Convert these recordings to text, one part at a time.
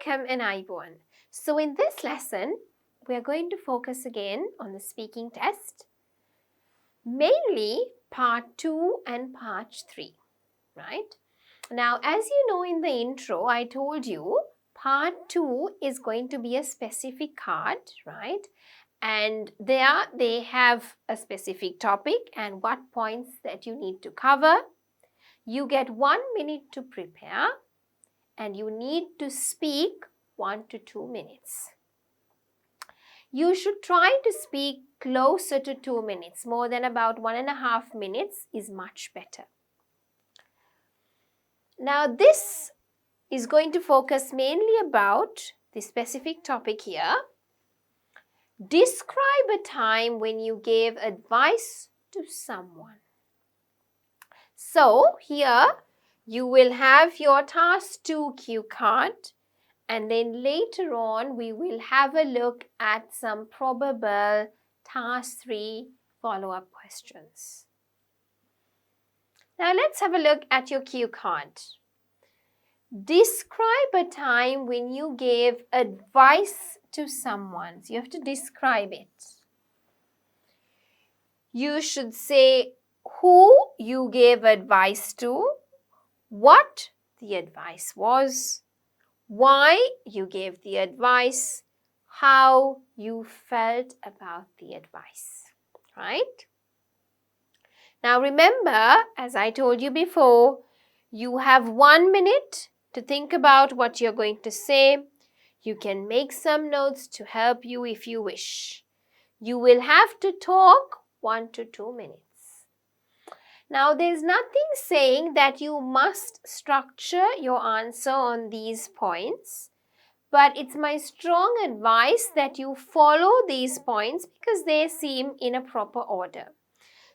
welcome and Aibuan. So in this lesson, we are going to focus again on the speaking test, mainly part 2 and part 3, right? Now, as you know in the intro, I told you part 2 is going to be a specific card, right? And there they have a specific topic and what points that you need to cover. You get 1 minute to prepare and you need to speak 1 to 2 minutes. You should try to speak closer to 2 minutes. More than about 1.5 minutes is much better. Now this is going to focus mainly about the specific topic here. Describe a time when you gave advice to someone. So here you will have your task 2 cue card, and then later on we will have a look at some probable task 3 follow-up questions. Now let's have a look at your cue card. Describe a time when you gave advice to someone. So you have to describe it. You should say who you gave advice to, what the advice was, why you gave the advice, how you felt about the advice, right? Now remember, as I told you before, you have 1 minute to think about what you're going to say. You can make some notes to help you if you wish. You will have to talk 1 to 2 minutes. Now, there's nothing saying that you must structure your answer on these points, but it's my strong advice that you follow these points because they seem in a proper order.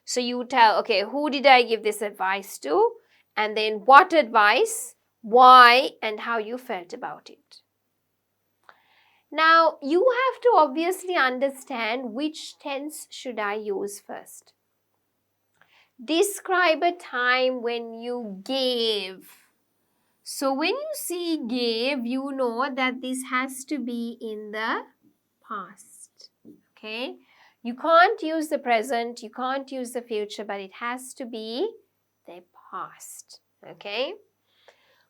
So you tell, okay, who did I give this advice to? And then what advice, why, and how you felt about it. Now, you have to obviously understand which tense should I use first. Describe a time when you gave. So when you see gave, you know that this has to be in the past. Okay? You can't use the present, you can't use the future, but it has to be the past. Okay?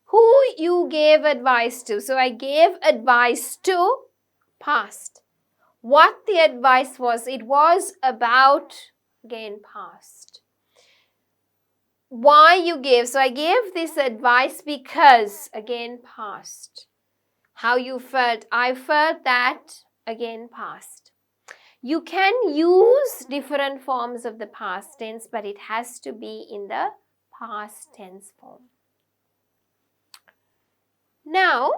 Who you gave advice to. So I gave advice to past. What the advice was, it was about, again, past. Why you gave. So I gave this advice because, again, past. How you felt. I felt that, again, past. You can use different forms of the past tense, but it has to be in the past tense form. Now,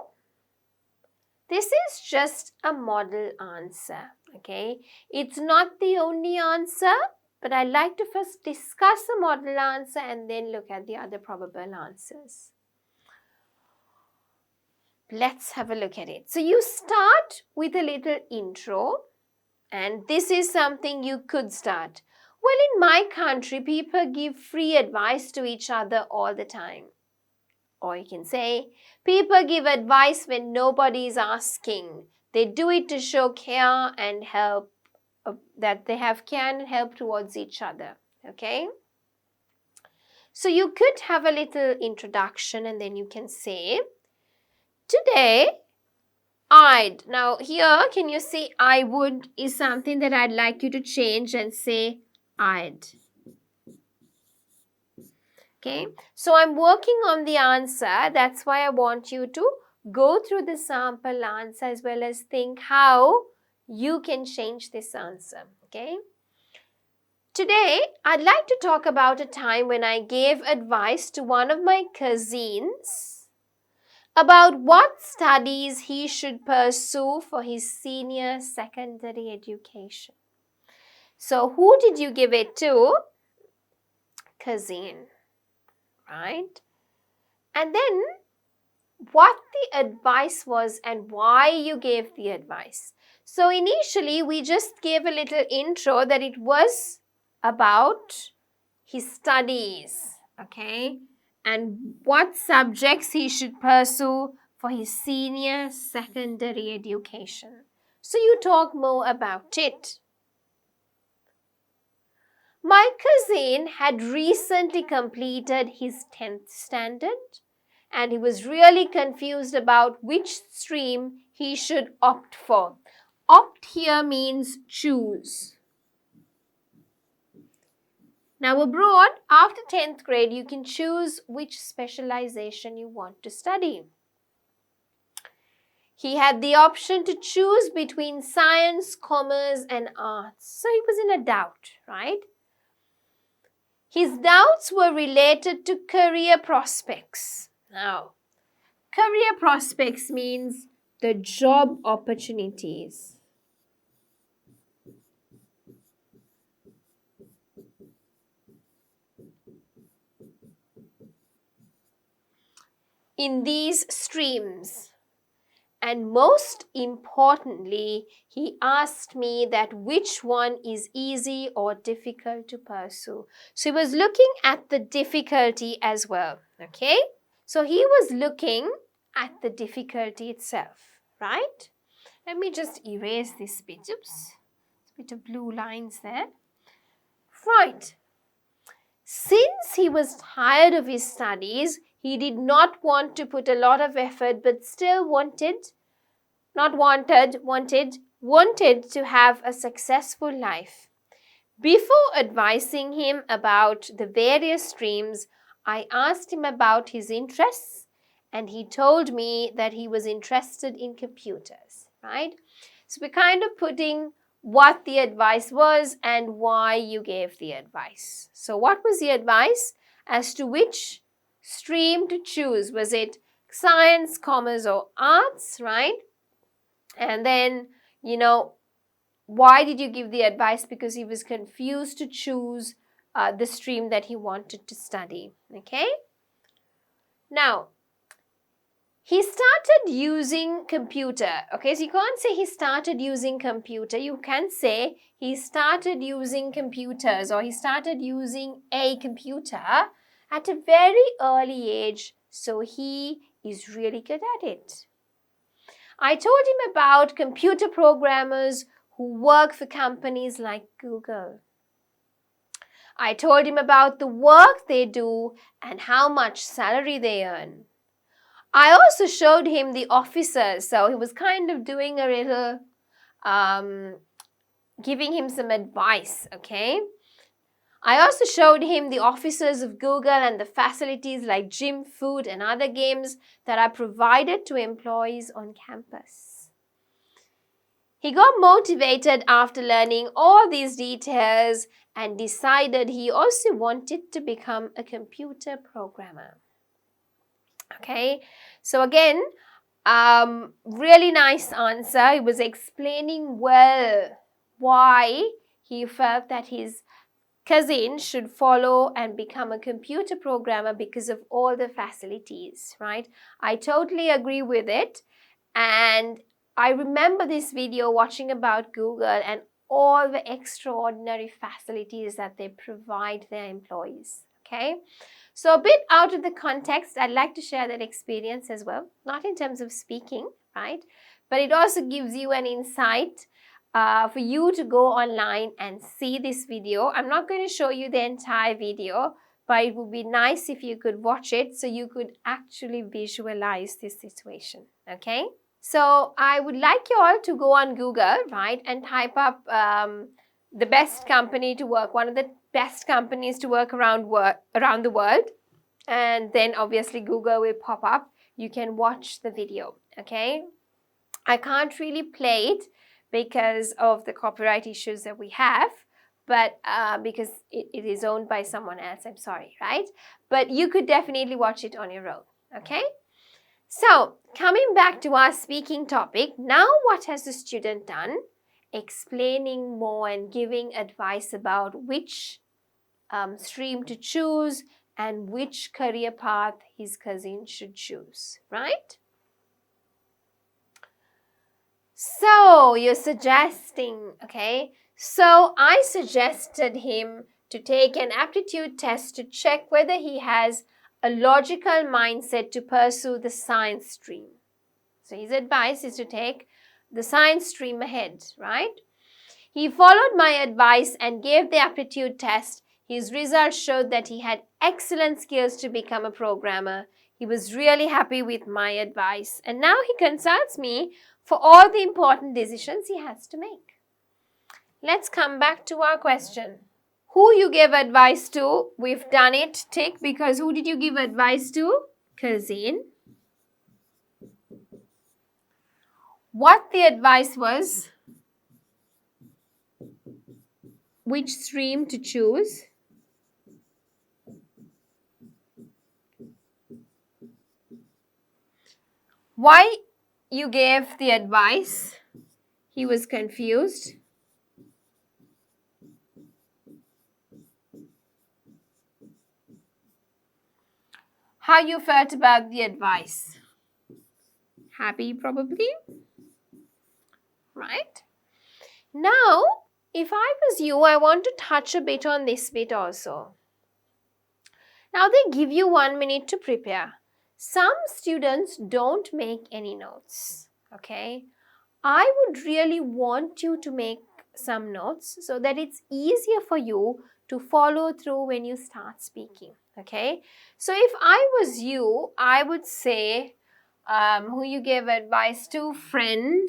this is just a model answer, okay? It's not the only answer, but I'd like to first discuss the model answer and then look at the other probable answers. Let's have a look at it. So you start with a little intro, and this is something you could start. Well, in my country, people give free advice to each other all the time. Or you can say, people give advice when nobody is asking. They do it to show care and help, that they have care and help towards each other. Okay? So you could have a little introduction and then you can say, today, I'd. Now here, can you see I would is something that I'd like you to change and say I'd. Okay, so I'm working on the answer. That's why I want you to go through the sample answer as well as think how you can change this answer. Okay, today I'd like to talk about a time when I gave advice to one of my cousins about what studies he should pursue for his senior secondary education. So who did you give it to? Cousin. Right? And then what the advice was and why you gave the advice. So initially we just gave a little intro that it was about his studies, okay, and what subjects he should pursue for his senior secondary education. So you talk more about it. My cousin had recently completed his 10th standard and he was really confused about which stream he should opt for. Opt here means choose. Now abroad, after 10th grade, you can choose which specialization you want to study. He had the option to choose between science, commerce and arts. So he was in a doubt, right? His doubts were related to career prospects. Now, career prospects means the job opportunities. In these streams. And most importantly, he asked me that which one is easy or difficult to pursue. So he was looking at the difficulty as well, okay? So he was looking at the difficulty itself, right? Let me just erase this bit. Oops, a bit of blue lines there. Right. Since he was tired of his studies, he did not want to put a lot of effort but still wanted to have a successful life. Before advising him about the various streams, I asked him about his interests and he told me that he was interested in computers, right? So we're kind of putting what the advice was and why you gave the advice. So what was the advice as to which stream to choose? Was it science, commerce or arts, right? And then, why did you give the advice? Because he was confused to choose the stream that he wanted to study, okay? Now, he started using computer, okay? So you can't say he started using computer. You can say he started using computers or he started using a computer at a very early age. So he is really good at it. I told him about computer programmers who work for companies like Google. I told him about the work they do and how much salary they earn. I also showed him the officers, so he was kind of doing a little, giving him some advice, okay? I also showed him the offices of Google and the facilities like gym, food and other games that are provided to employees on campus. He got motivated after learning all these details and decided he also wanted to become a computer programmer. Okay, so again, really nice answer. He was explaining well why he felt that his cousin should follow and become a computer programmer because of all the facilities, right? I totally agree with it. And I remember this video watching about Google and all the extraordinary facilities that they provide their employees, okay? So a bit out of the context, I'd like to share that experience as well, not in terms of speaking, right? But it also gives you an insight for you to go online and see this video. I'm not going to show you the entire video, but it would be nice if you could watch it so you could actually visualize this situation, okay? So I would like you all to go on Google, right, and type up the best company to work, one of the best companies to work around the world, and then obviously Google will pop up. You can watch the video, okay? I can't really play it because of the copyright issues that we have, but because it is owned by someone else, I'm sorry, right? But you could definitely watch it on your own, okay? So, coming back to our speaking topic, now what has the student done? Explaining more and giving advice about which stream to choose and which career path his cousin should choose, right? So, you're suggesting, okay? So, I suggested him to take an aptitude test to check whether he has a logical mindset to pursue the science stream. So his advice is to take the science stream ahead, right? He followed my advice and gave the aptitude test. His results showed that he had excellent skills to become a programmer. He was really happy with my advice, and now he consults me for all the important decisions he has to make. Let's come back to our question. Who you gave advice to? We've done it, tick, because who did you give advice to? Cousin. What the advice was? Which stream to choose? Why you gave the advice? He was confused. How you felt about the advice? Happy, probably. Right? Now, if I was you, I want to touch a bit on this bit also. Now, they give you 1 minute to prepare. Some students don't make any notes, okay? I would really want you to make some notes so that it's easier for you to follow through when you start speaking, okay? So if I was you, I would say, who you gave advice to? Friend.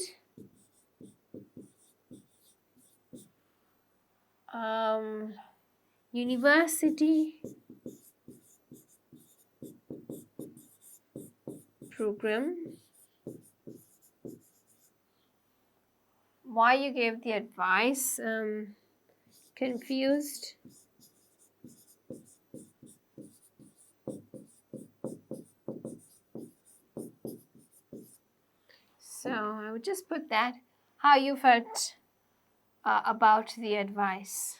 University program. Why you gave the advice? Confused. So I would just put that, how you felt about the advice.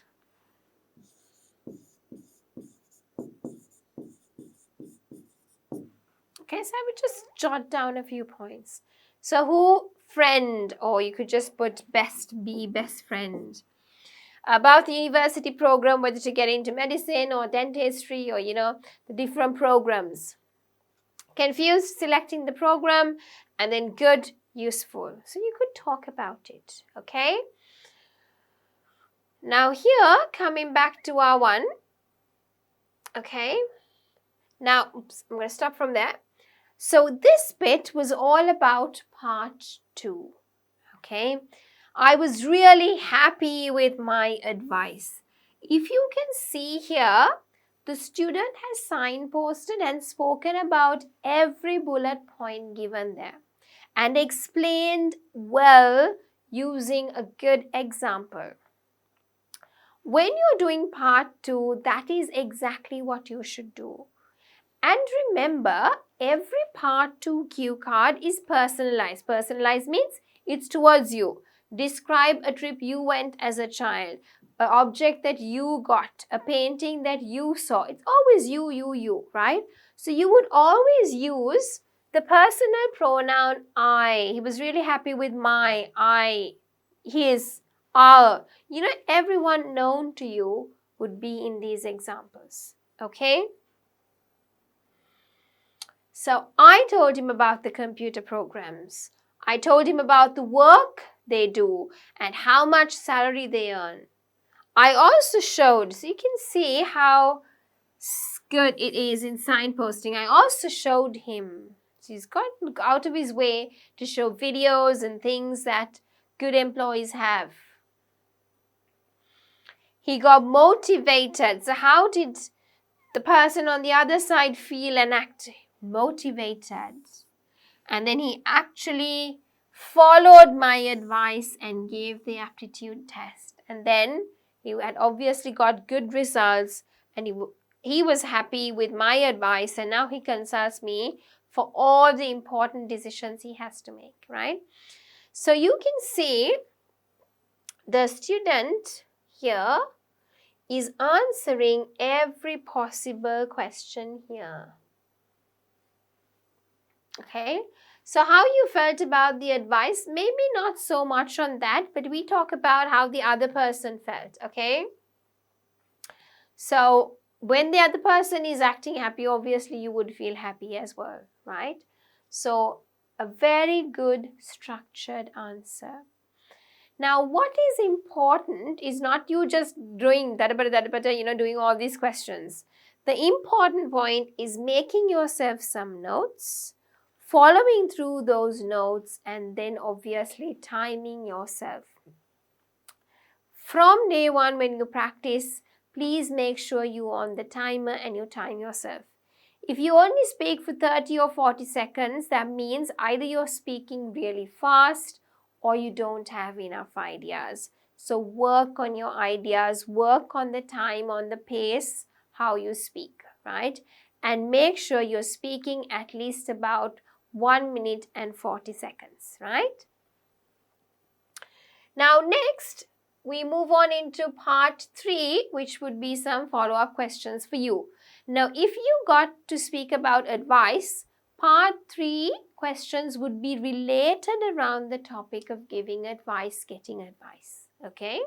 Okay, so I would just jot down a few points. So who? Friend, or you could just put best friend. About the university program, whether to get into medicine or dentistry or, the different programs. Confused, selecting the program, and then good, useful. So you could talk about it, okay? Now here, coming back to our one, okay? Now, oops, I'm going to stop from there. So this bit was all about part 2, okay? I was really happy with my advice. If you can see here, the student has signposted and spoken about every bullet point given there and explained well using a good example. When you're doing part 2, that is exactly what you should do. And remember, every part 2 cue card is personalized. Personalized means it's towards you. Describe a trip you went as a child, an object that you got, a painting that you saw. It's always you, right? So you would always use the personal pronoun I. He was really happy with my, I, his, our. Everyone known to you would be in these examples. Okay? So I told him about the computer programs. I told him about the work they do and how much salary they earn. I also showed, so you can see how good it is in signposting. I also showed him. So he's got out of his way to show videos and things that good employees have. He got motivated. So how did the person on the other side feel and act? Motivated. And then he actually followed my advice and gave the aptitude test. And then he had obviously got good results and he was happy with my advice, and now he consults me for all the important decisions he has to make, right? So you can see the student here is answering every possible question here. Okay, so how you felt about the advice? Maybe not so much on that, but we talk about how the other person felt, okay? So when the other person is acting happy, obviously you would feel happy as well, right? So a very good structured answer. Now, what is important is not you just doing doing all these questions. The important point is making yourself some notes, following through those notes, and then obviously timing yourself. From day one when you practice, please make sure you're on the timer and you time yourself. If you only speak for 30 or 40 seconds, that means either you're speaking really fast or you don't have enough ideas. So work on your ideas, work on the time, on the pace, how you speak, right? And make sure you're speaking at least about 1 minute and 40 seconds, right? Now next, we move on into part 3, which would be some follow-up questions for you. Now, if you got to speak about advice, part 3 questions would be related around the topic of giving advice, getting advice. Okay?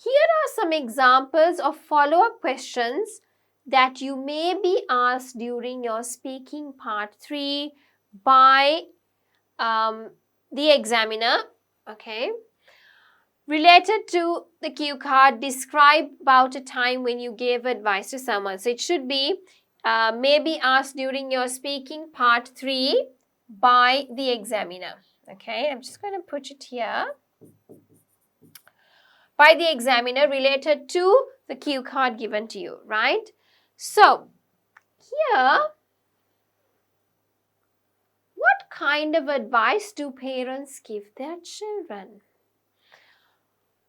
Here are some examples of follow-up questions that you may be asked during your speaking part 3 by the examiner. Okay? Related to the cue card, describe about a time when you gave advice to someone. So it should be maybe asked during your speaking part 3 by the examiner. Okay, I'm just going to put it here. By the examiner related to the cue card given to you, right? So here, what kind of advice do parents give their children?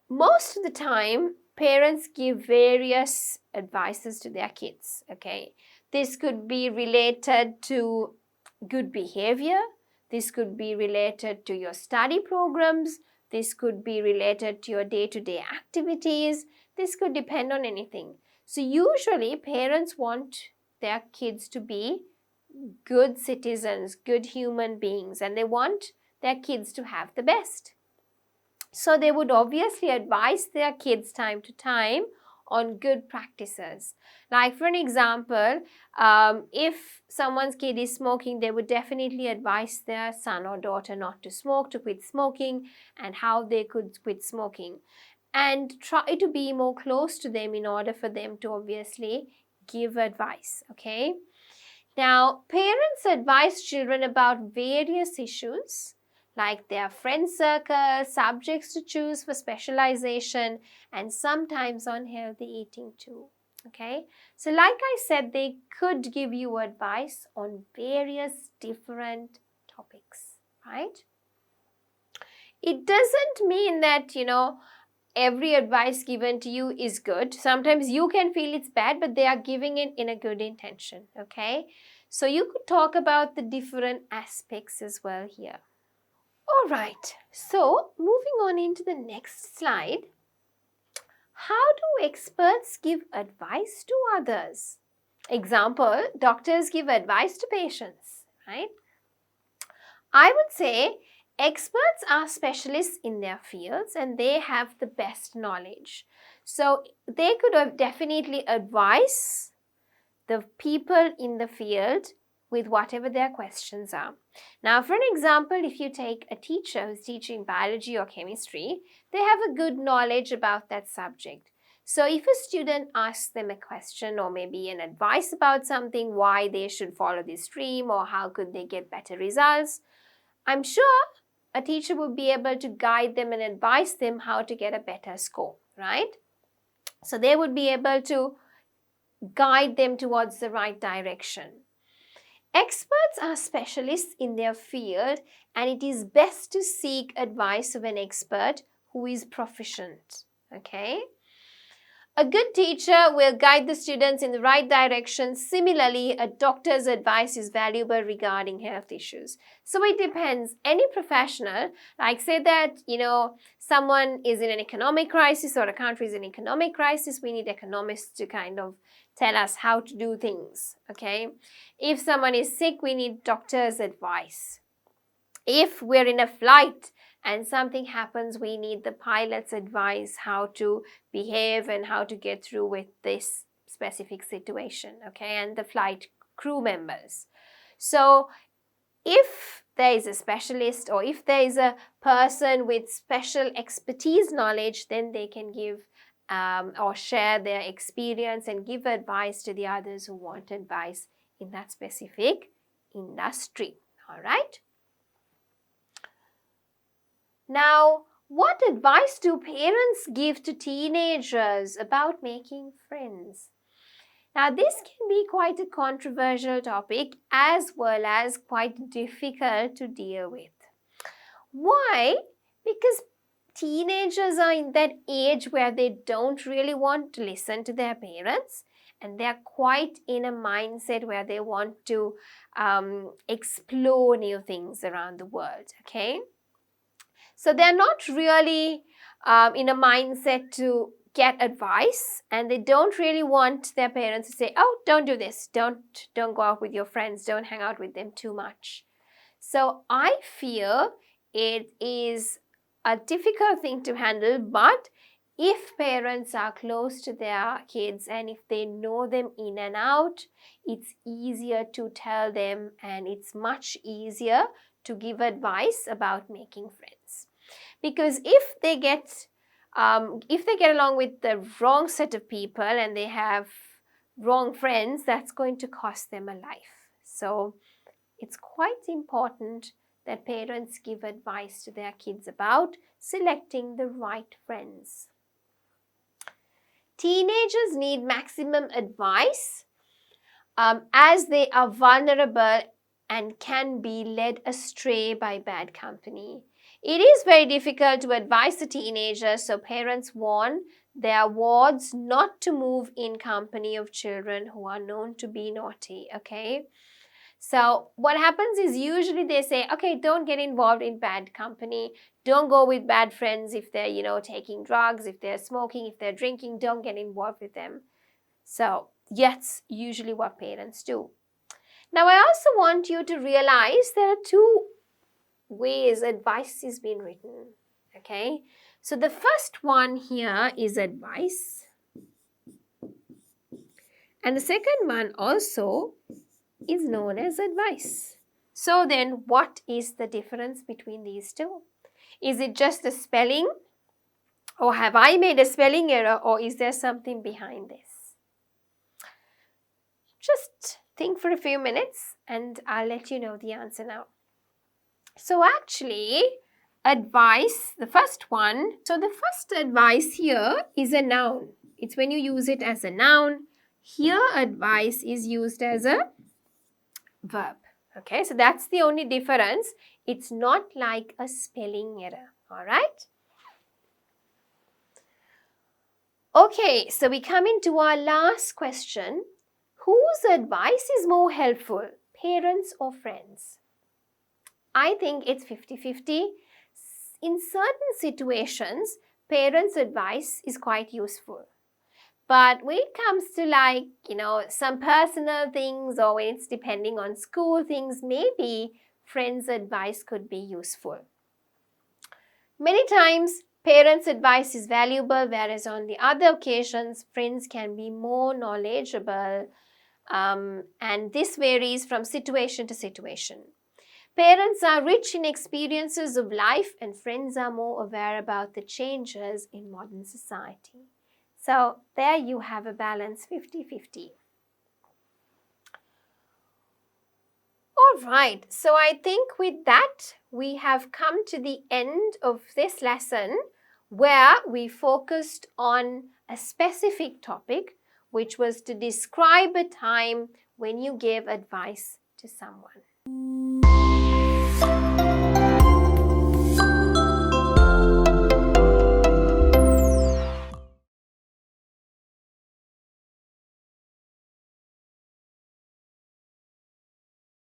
Most of the time, parents give various advices to their kids, okay? This could be related to good behavior. This could be related to your study programs. This could be related to your day-to-day activities. This could depend on anything. So usually, parents want their kids to be good citizens, good human beings, and they want their kids to have the best. So they would obviously advise their kids time to time on good practices. Like for an example, if someone's kid is smoking, they would definitely advise their son or daughter not to smoke, to quit smoking, and how they could quit smoking. And try to be more close to them in order for them to obviously give advice, okay? Now, parents advise children about various issues like their friend circle, subjects to choose for specialization, and sometimes on healthy eating too. Okay, so like I said, they could give you advice on various different topics, right? It doesn't mean that, every advice given to you is good. Sometimes you can feel it's bad, but they are giving it in a good intention, okay? So you could talk about the different aspects as well here. All right, so moving on into the next slide. How do experts give advice to others? Example, doctors give advice to patients, right? I would say experts are specialists in their fields and they have the best knowledge. So they could definitely advise the people in the field with whatever their questions are. Now, for an example, if you take a teacher who's teaching biology or chemistry, they have a good knowledge about that subject. So if a student asks them a question or maybe an advice about something, why they should follow this stream or how could they get better results, I'm sure a teacher would be able to guide them and advise them how to get a better score, right? So they would be able to guide them towards the right direction. Experts are specialists in their field and it is best to seek advice of an expert who is proficient, okay? A good teacher will guide the students in the right direction. Similarly, a doctor's advice is valuable regarding health issues. So it depends. Any professional, like say that, someone is in an economic crisis or a country is in an economic crisis, we need economists to kind of tell us how to do things, okay? If someone is sick, we need doctor's advice. If we're in a flight and something happens, we need the pilot's advice how to behave and how to get through with this specific situation, okay, and the flight crew members. So if there is a specialist or if there is a person with special expertise knowledge, then they can give or share their experience and give advice to the others who want advice in that specific industry. All right. Now, what advice do parents give to teenagers about making friends? Now, this can be quite a controversial topic as well as quite difficult to deal with. Why? Because teenagers are in that age where they don't really want to listen to their parents, and they're quite in a mindset where they want to explore new things around the world, okay? So they're not really in a mindset to get advice, and they don't really want their parents to say, oh, don't do this, don't go out with your friends, don't hang out with them too much. So I feel it is a difficult thing to handle, but if parents are close to their kids and if they know them in and out, it's easier to tell them, and it's much easier to give advice about making friends. Because if they get along with the wrong set of people and they have wrong friends, that's going to cost them a life. So it's quite important that parents give advice to their kids about selecting the right friends. Teenagers need maximum advice as they are vulnerable and can be led astray by bad company. It is very difficult to advise the teenagers, so parents warn their wards not to move in company of children who are known to be naughty, okay? So what happens is usually they say, okay, don't get involved in bad company. Don't go with bad friends if they're, taking drugs, if they're smoking, if they're drinking, don't get involved with them. So that's usually what parents do. Now, I also want you to realize there are two ways advice is being written, okay? So the first one here is advice. And the second one also is known as advice. So then, what is the difference between these two? Is it just the spelling? Or have I made a spelling error? Or is there something behind this? Just think for a few minutes and I'll let you know the answer now. So actually, advice, the first one, so the first advice here is a noun. It's when you use it as a noun. Here, advice is used as a verb. Okay, so that's the only difference. It's not like a spelling error. All right. Okay, so we come into our last question. Whose advice is more helpful, parents or friends? I think it's 50-50. In certain situations, parents' advice is quite useful. But when it comes to some personal things, or when it's depending on school things, maybe friends' advice could be useful. Many times, parents' advice is valuable, whereas on the other occasions, friends can be more knowledgeable, and this varies from situation to situation. Parents are rich in experiences of life, and friends are more aware about the changes in modern society. So there you have a balance, 50-50. All right, so I think with that, we have come to the end of this lesson where we focused on a specific topic, which was to describe a time when you gave advice to someone.